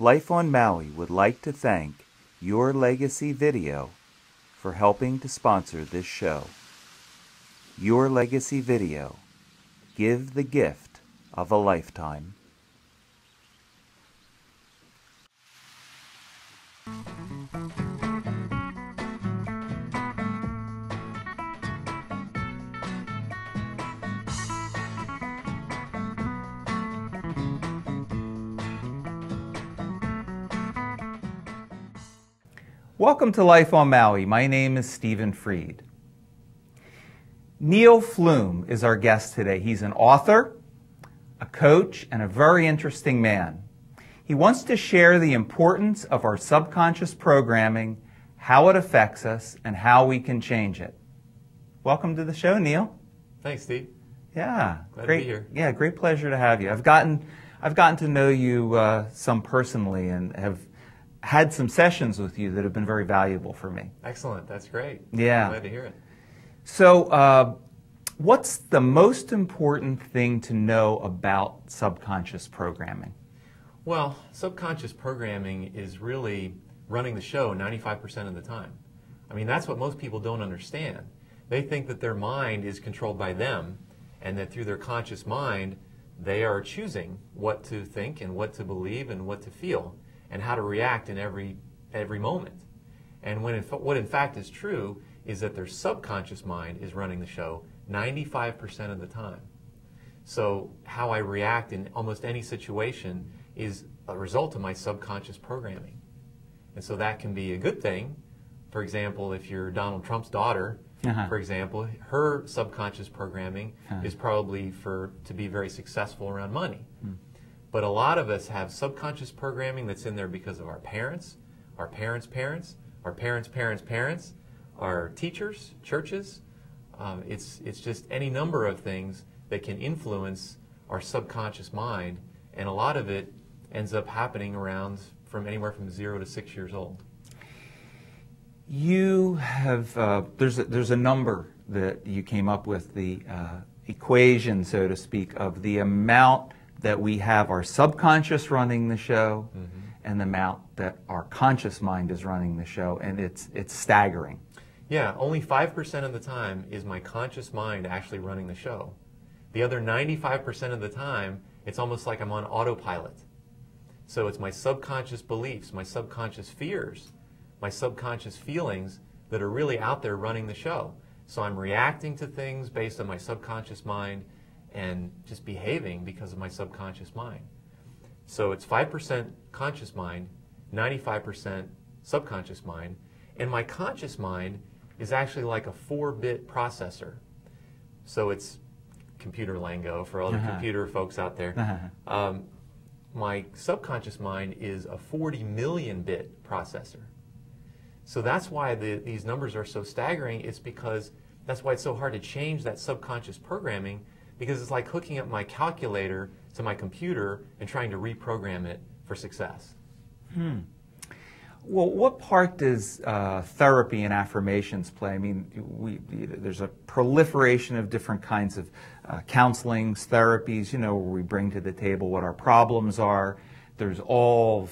Life on Maui would like to thank Your Legacy Video for helping to sponsor this show. Your Legacy Video. Give the gift of a lifetime. Welcome to Life on Maui. My name is Freid. Pflum is our guest today. He's an author, a coach, and a very interesting man. He wants to share the importance of our subconscious programming, how it affects us, and how we can change it. Welcome to the show, Neil. Thanks, Steve. Yeah, Glad to be here. Yeah, great pleasure to have you. I've gotten to know you some personally, and have had some sessions with you that have been very valuable for me. Excellent. That's great. Yeah. Glad to hear it. So, what's the most important thing to know about subconscious programming? Well, subconscious programming is really running the show 95% of the time. I mean, that's what most people don't understand. They think that their mind is controlled by them, and that through their conscious mind, they are choosing what to think and what to believe and what to feel, and how to react in every moment. And what in fact is true is that their subconscious mind is running the show 95% of the time. So how I react in almost any situation is a result of my subconscious programming. And so that can be a good thing. For example, if you're Donald Trump's daughter, for example, her subconscious programming is probably to be very successful around money. But a lot of us have subconscious programming that's in there because of our parents, our parents' parents, our parents' parents' parents, our teachers, churches. It's just any number of things that can influence our subconscious mind, and a lot of it ends up happening around from anywhere from 0 to 6 years old. You have, there's a number that you came up with, the equation, so to speak, of the amount that we have our subconscious running the show, and the amount that our conscious mind is running the show, and it's staggering. Yeah, only 5% of the time is my conscious mind actually running the show. The other 95% of the time, it's almost like I'm on autopilot. So it's my subconscious beliefs, my subconscious fears, my subconscious feelings that are really out there running the show. So I'm reacting to things based on my subconscious mind and just behaving because of my subconscious mind. So it's 5% conscious mind, 95% subconscious mind, and my conscious mind is actually like a 4-bit processor. So it's computer lingo for all the computer folks out there. My subconscious mind is a 40 million bit processor. So that's why these numbers are so staggering. It's because that's why it's so hard to change that subconscious programming, because it's like hooking up my calculator to my computer and trying to reprogram it for success. Well, what part does therapy and affirmations play? I mean, there's a proliferation of different kinds of counselings, therapies, where we bring to the table what our problems are. There's all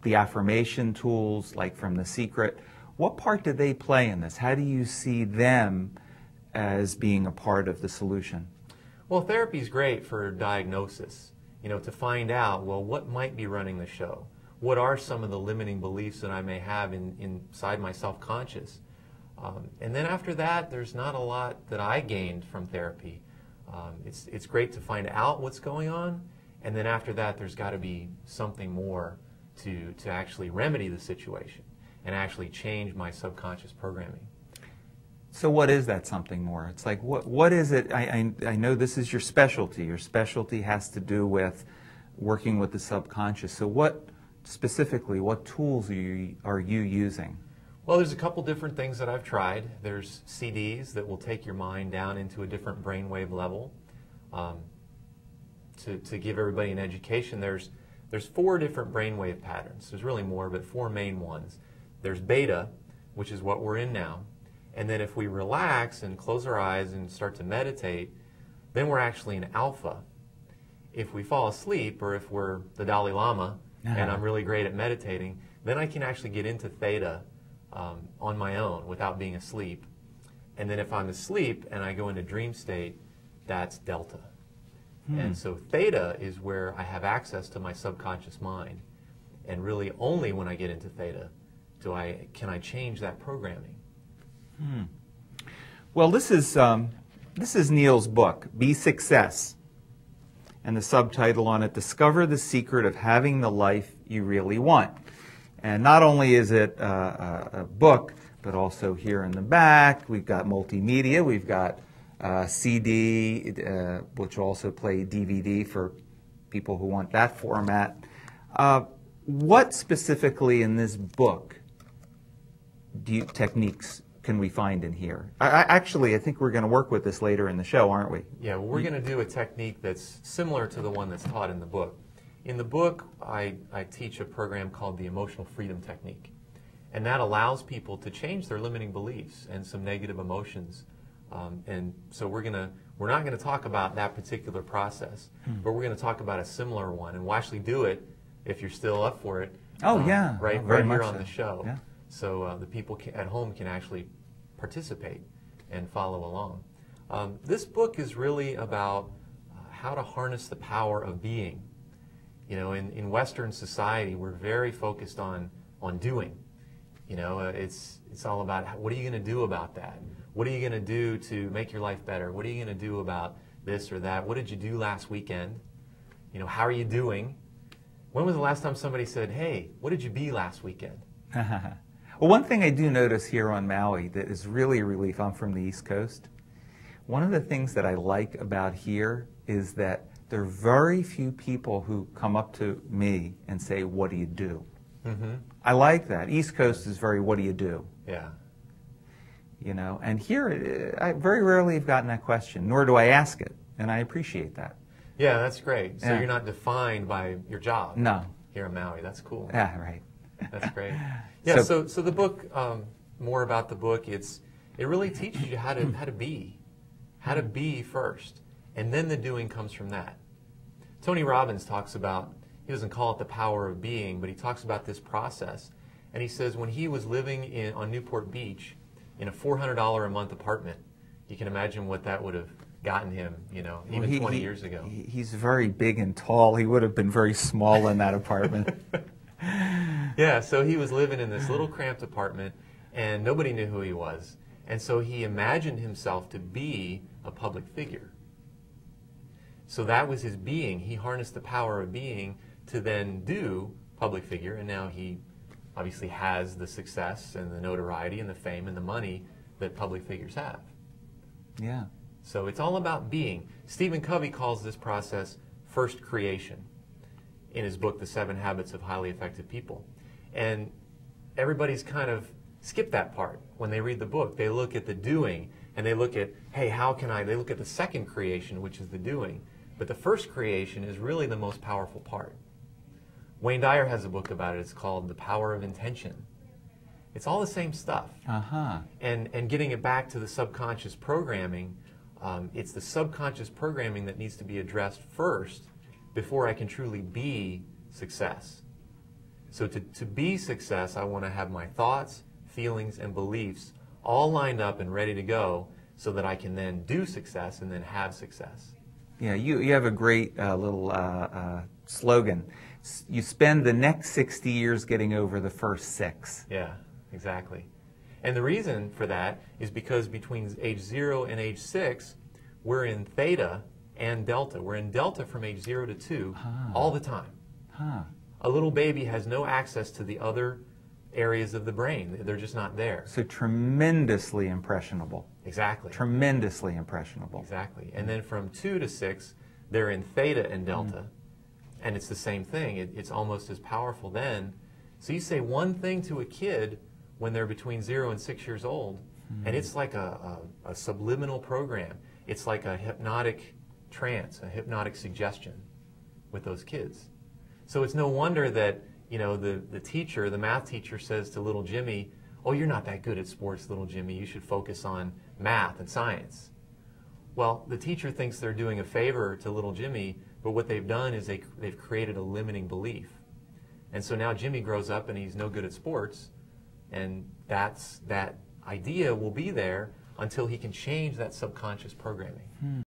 the affirmation tools, like from The Secret. What part do they play in this? How do you see them as being a part of the solution? Well, therapy is great for diagnosis, to find out, well, what might be running the show? What are some of the limiting beliefs that I may have inside my self-conscious? And then after that, there's not a lot that I gained from therapy. It's great to find out what's going on, and then after that, there's got to be something more to actually remedy the situation and actually change my subconscious programming. So what is that something more? It's like, what is it? I know this is your specialty. Your specialty has to do with working with the subconscious. So what specifically, what tools are you using? Well, there's a couple different things that I've tried. There's CDs that will take your mind down into a different brainwave level. To give everybody an education, there's 4 different brainwave patterns. There's really more, but 4 main ones. There's beta, which is what we're in now. And then if we relax and close our eyes and start to meditate, then we're actually in alpha. If we fall asleep, or if we're the Dalai Lama, and I'm really great at meditating, then I can actually get into Theta on my own without being asleep. And then if I'm asleep and I go into dream state, that's Delta. And so Theta is where I have access to my subconscious mind. And really only when I get into Theta can I change that programming. Well, this is Neil's book, Be Success. And the subtitle on it, Discover the Secret of Having the Life You Really Want. And not only is it a book, but also here in the back, we've got multimedia, we've got CD, which also play DVD for people who want that format. What specifically in this book techniques can we find in here? Actually, I think we're going to work with this later in the show, aren't we? Yeah, well, we're going to do a technique that's similar to the one that's taught in the book. In the book, I teach a program called the Emotional Freedom Technique. And that allows people to change their limiting beliefs and some negative emotions. And so we're not going to talk about that particular process, but we're going to talk about a similar one. And we'll actually do it, if you're still up for it, right here on the show. Yeah. So the people at home can actually participate and follow along. This book is really about how to harness the power of being. You know, in Western society, we're very focused on doing. You know, it's all about what are you going to do about that? What are you going to do to make your life better? What are you going to do about this or that? What did you do last weekend? You know, how are you doing? When was the last time somebody said, hey, what did you be last weekend? Well, one thing I do notice here on Maui that is really a relief, I'm from the East Coast. One of the things that I like about here is that there are very few people who come up to me and say, what do you do? I like that. East Coast is very, what do you do? Yeah. You know, and here, I very rarely have gotten that question, nor do I ask it, and I appreciate that. Yeah, that's great. So you're not defined by your job. No. Here in Maui. That's cool. Yeah, right. That's great. Yeah, so the book, more about the book, it really teaches you how to be first, and then the doing comes from that. Tony Robbins talks about, he doesn't call it the power of being, but he talks about this process, and he says when he was living on Newport Beach in a $400 a month apartment, you can imagine what that would have gotten him, you know, even 20 years ago. He's very big and tall. He would have been very small in that apartment. Yeah, so he was living in this little cramped apartment, and nobody knew who he was. And so he imagined himself to be a public figure. So that was his being. He harnessed the power of being to then do public figure, and now he obviously has the success and the notoriety and the fame and the money that public figures have. Yeah. So it's all about being. Stephen Covey calls this process first creation in his book, The 7 Habits of Highly Effective People. And everybody's kind of skipped that part when they read the book. They look at the doing, and they look at, hey, they look at the second creation, which is the doing. But the first creation is really the most powerful part. Wayne Dyer has a book about it. It's called The Power of Intention. It's all the same stuff. And getting it back to the subconscious programming, it's the subconscious programming that needs to be addressed first before I can truly be success. So to be success, I want to have my thoughts, feelings, and beliefs all lined up and ready to go so that I can then do success and then have success. Yeah, you have a great little slogan. You spend the next 60 years getting over the first 6. Yeah, exactly. And the reason for that is because between age 0 and age 6, we're in Theta and Delta. We're in Delta from age 0 to 2 all the time. A little baby has no access to the other areas of the brain. They're just not there. So tremendously impressionable. Exactly. Tremendously impressionable. Exactly. And then from 2 to 6, they're in Theta and Delta. And it's the same thing. It's almost as powerful then. So you say one thing to a kid when they're between 0 and 6 years old, and it's like a subliminal program. It's like a hypnotic trance, a hypnotic suggestion with those kids. So it's no wonder that, you know, the teacher, the math teacher says to little Jimmy, oh, you're not that good at sports, little Jimmy. You should focus on math and science. Well, the teacher thinks they're doing a favor to little Jimmy, but what they've done is they've created a limiting belief. And so now Jimmy grows up and he's no good at sports, and that idea will be there until he can change that subconscious programming.